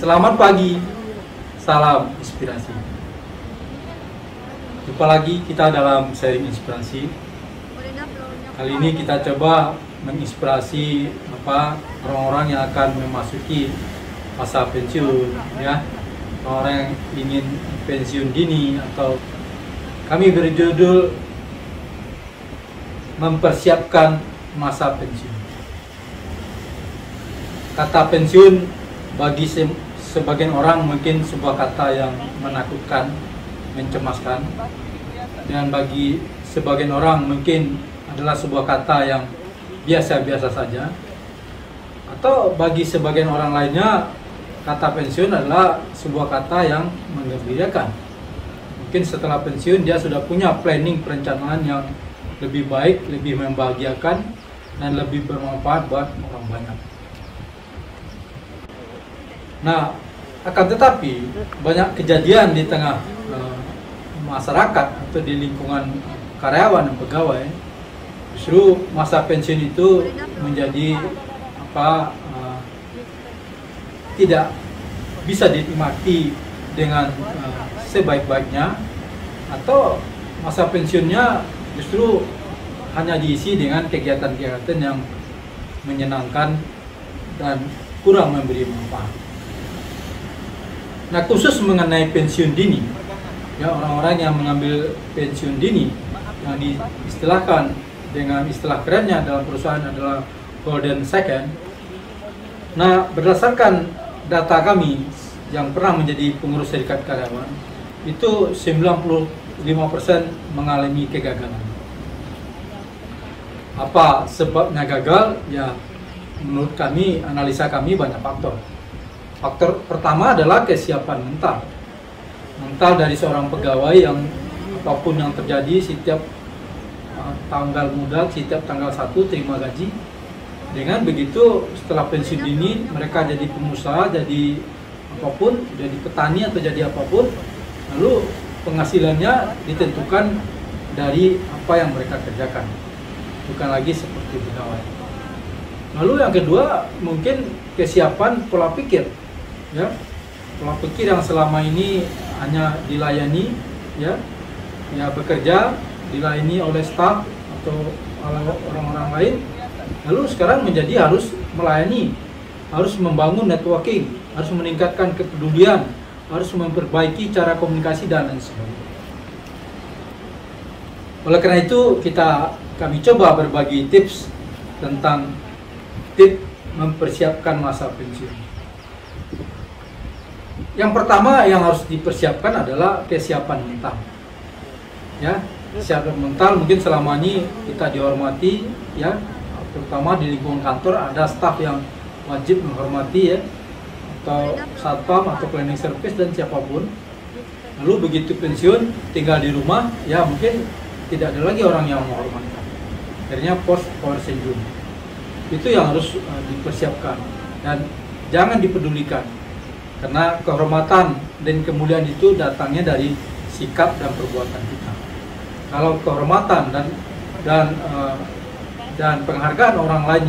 Selamat pagi, salam inspirasi. Jumpa lagi kita dalam sharing inspirasi. Kali ini kita coba menginspirasi orang-orang yang akan memasuki masa pensiun, ya. Orang yang ingin pensiun dini, atau kami berjudul mempersiapkan masa pensiun. Kata pensiun bagi sebagian orang mungkin sebuah kata yang menakutkan, mencemaskan, dan bagi sebagian orang mungkin adalah sebuah kata yang biasa-biasa saja, atau bagi sebagian orang lainnya kata pensiun adalah sebuah kata yang menggembirakan. Mungkin setelah pensiun dia sudah punya planning, perencanaan yang lebih baik, lebih membahagiakan, dan lebih bermanfaat buat orang banyak. Nah, akan tetapi banyak kejadian di tengah masyarakat atau di lingkungan karyawan dan pegawai, justru masa pensiun itu menjadi tidak bisa dinikmati dengan sebaik-baiknya, atau masa pensiunnya justru hanya diisi dengan kegiatan-kegiatan yang menyenangkan dan kurang memberi manfaat. Nah, khusus mengenai pensiun dini, ya, orang-orang yang mengambil pensiun dini yang diistilahkan dengan istilah kerennya dalam perusahaan adalah golden second. Nah, berdasarkan data kami yang pernah menjadi pengurus serikat karyawan, itu 95% mengalami kegagalan. Apa sebabnya gagal? Ya, menurut kami, analisa kami, banyak faktor. Faktor pertama adalah kesiapan mental. Mental dari seorang pegawai yang apapun yang terjadi, setiap tanggal muda, setiap tanggal 1 terima gaji. Dengan begitu setelah pensiun dini mereka jadi pengusaha, jadi apapun, jadi petani atau jadi apapun, lalu penghasilannya ditentukan dari apa yang mereka kerjakan, bukan lagi seperti pegawai. Lalu yang kedua mungkin kesiapan pola pikir, ya, pola pikir yang selama ini hanya dilayani, ya bekerja dilayani oleh staf atau orang-orang lain, lalu sekarang menjadi harus melayani, harus membangun networking, harus meningkatkan kepedulian, harus memperbaiki cara komunikasi dan lain sebagainya. Oleh karena itu kami coba berbagi tips tentang tips mempersiapkan masa pensiun. Yang pertama yang harus dipersiapkan adalah kesiapan mental. Ya, kesiapan mental mungkin selama ini kita dihormati, ya, terutama di lingkungan kantor ada staf yang wajib menghormati, ya, atau satpam atau cleaning service dan siapapun. Lalu begitu pensiun tinggal di rumah, ya mungkin tidak ada lagi orang yang menghormati. Akhirnya post power syndrome. Itu yang harus dipersiapkan dan jangan dipedulikan, karena kehormatan dan kemuliaan itu datangnya dari sikap dan perbuatan kita. Kalau kehormatan dan penghargaan orang lain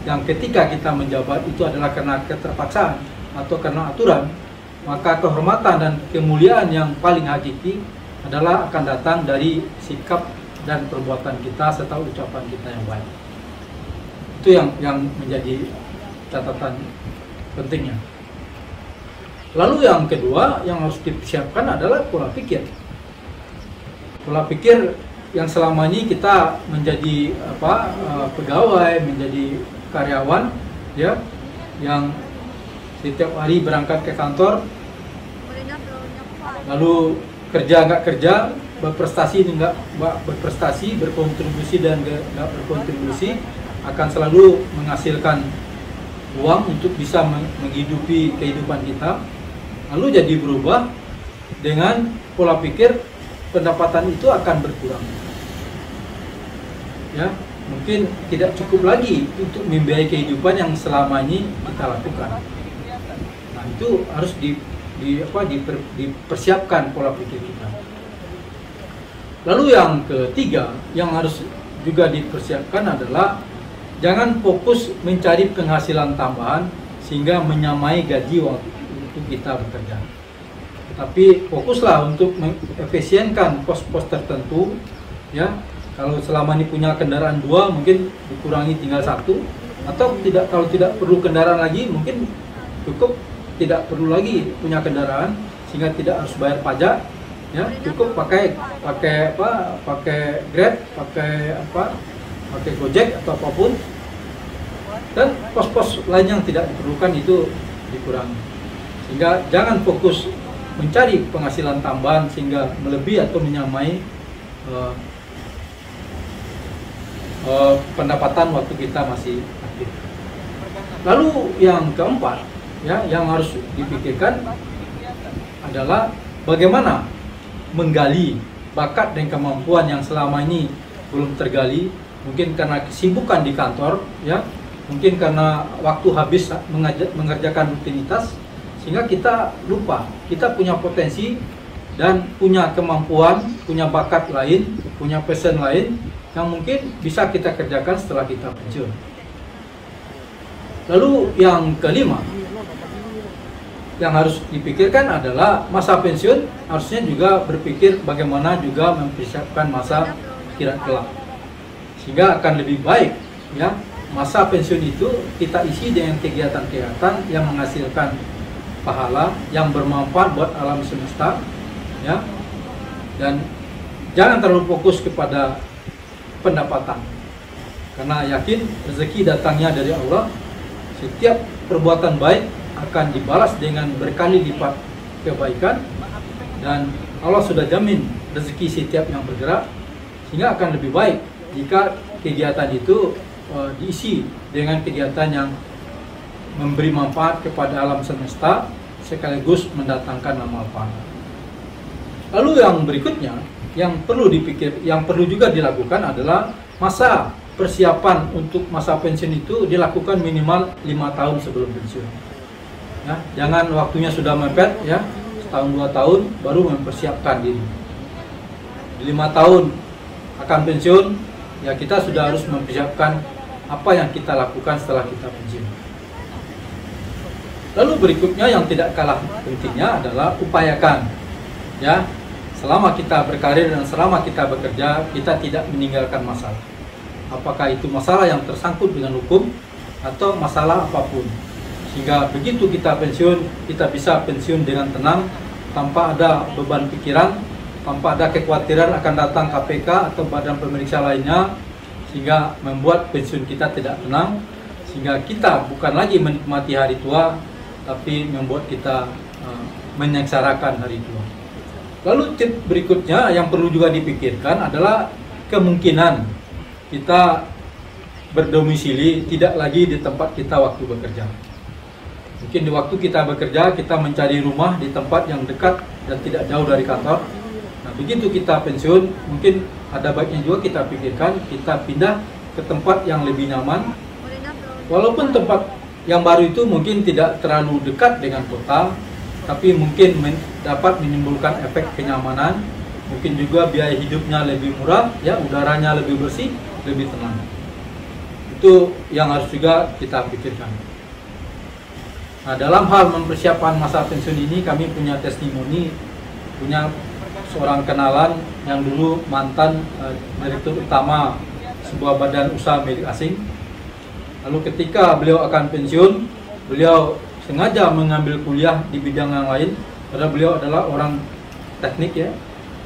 yang ketika kita menjabat itu adalah karena keterpaksaan atau karena aturan, maka kehormatan dan kemuliaan yang paling hakiki adalah akan datang dari sikap dan perbuatan kita serta ucapan kita yang baik. Itu yang menjadi catatan pentingnya. Lalu yang kedua yang harus dipersiapkan adalah pola pikir. Pola pikir yang selama ini kita menjadi pegawai, menjadi karyawan, ya, yang setiap hari berangkat ke kantor, lalu kerja nggak kerja, berprestasi nggak berprestasi, berkontribusi dan nggak berkontribusi, akan selalu menghasilkan uang untuk bisa menghidupi kehidupan kita. Lalu jadi berubah dengan pola pikir pendapatan itu akan berkurang, ya, mungkin tidak cukup lagi untuk membiayai kehidupan yang selama ini kita lakukan. Nah, itu harus dipersiapkan pola pikir kita. Lalu yang ketiga yang harus juga dipersiapkan adalah jangan fokus mencari penghasilan tambahan sehingga menyamai gaji waktu kita bekerja. Tapi fokuslah untuk mengefisienkan pos-pos tertentu, ya. Kalau selama ini punya kendaraan 2, mungkin dikurangi tinggal 1, atau kalau tidak perlu kendaraan lagi, mungkin cukup tidak perlu lagi punya kendaraan sehingga tidak harus bayar pajak, ya. Cukup pakai Grab, pakai Gojek atau apapun, dan pos-pos lain yang tidak diperlukan itu dikurangi. Sehingga jangan fokus mencari penghasilan tambahan sehingga melebihi atau menyamai pendapatan waktu kita masih aktif. Lalu yang keempat, ya, yang harus dipikirkan adalah bagaimana menggali bakat dan kemampuan yang selama ini belum tergali, mungkin karena kesibukan di kantor, ya, mungkin karena waktu habis mengerjakan rutinitas, sehingga kita lupa kita punya potensi dan punya kemampuan, punya bakat lain, punya passion lain yang mungkin bisa kita kerjakan setelah kita pensiun. Lalu yang kelima yang harus dipikirkan adalah masa pensiun harusnya juga berpikir bagaimana juga mempersiapkan masa akhirat kelak, sehingga akan lebih baik, ya, masa pensiun itu kita isi dengan kegiatan-kegiatan yang menghasilkan pahala, yang bermanfaat buat alam semesta, ya, dan jangan terlalu fokus kepada pendapatan, karena yakin rezeki datangnya dari Allah. Setiap perbuatan baik akan dibalas dengan berkali lipat kebaikan, dan Allah sudah jamin rezeki setiap yang bergerak, sehingga akan lebih baik jika kegiatan itu diisi dengan kegiatan yang memberi manfaat kepada alam semesta sekaligus mendatangkan amal pahala. Lalu yang berikutnya yang perlu juga dilakukan adalah masa persiapan untuk masa pensiun itu dilakukan minimal 5 tahun sebelum pensiun. Ya, jangan waktunya sudah mepet, ya, setahun 2 tahun baru mempersiapkan diri. Di 5 tahun akan pensiun, ya, kita sudah harus mempersiapkan apa yang kita lakukan setelah kita pensiun. Lalu berikutnya yang tidak kalah pentingnya adalah upayakan, ya, selama kita berkarir dan selama kita bekerja, kita tidak meninggalkan masalah. Apakah itu masalah yang tersangkut dengan hukum atau masalah apapun. Sehingga begitu kita pensiun, kita bisa pensiun dengan tenang, tanpa ada beban pikiran, tanpa ada kekhawatiran akan datang KPK atau badan pemeriksa lainnya, sehingga membuat pensiun kita tidak tenang, sehingga kita bukan lagi menikmati hari tua, tapi membuat kita menyengsarakan hari tua. Lalu tips berikutnya yang perlu juga dipikirkan adalah kemungkinan kita berdomisili tidak lagi di tempat kita waktu bekerja. Mungkin di waktu kita bekerja, kita mencari rumah di tempat yang dekat dan tidak jauh dari kantor. Nah, begitu kita pensiun, mungkin ada baiknya juga kita pikirkan, kita pindah ke tempat yang lebih nyaman. Walaupun tempat yang baru itu mungkin tidak terlalu dekat dengan kota, tapi mungkin dapat menimbulkan efek kenyamanan, mungkin juga biaya hidupnya lebih murah, ya, udaranya lebih bersih, lebih tenang. Itu yang harus juga kita pikirkan. Nah, dalam hal mempersiapkan masa pensiun ini, kami punya testimoni, punya seorang kenalan yang dulu mantan direktur utama sebuah badan usaha milik asing. Lalu ketika beliau akan pensiun, beliau sengaja mengambil kuliah di bidang yang lain, karena beliau adalah orang teknik, ya,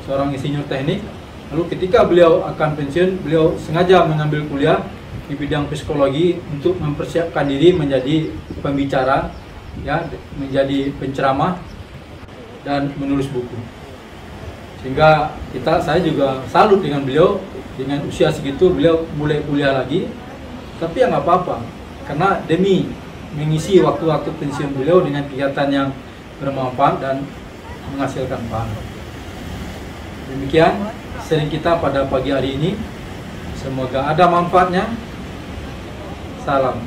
seorang insinyur teknik. Lalu ketika beliau akan pensiun, beliau sengaja mengambil kuliah di bidang psikologi untuk mempersiapkan diri menjadi pembicara, ya, menjadi penceramah dan menulis buku. Sehingga saya juga salut dengan beliau, dengan usia segitu beliau mulai kuliah lagi. Tapi ya nggak apa-apa, karena demi mengisi waktu-waktu pensiun beliau dengan kegiatan yang bermanfaat dan menghasilkan pahala. Demikian sharing kita pada pagi hari ini. Semoga ada manfaatnya. Salam.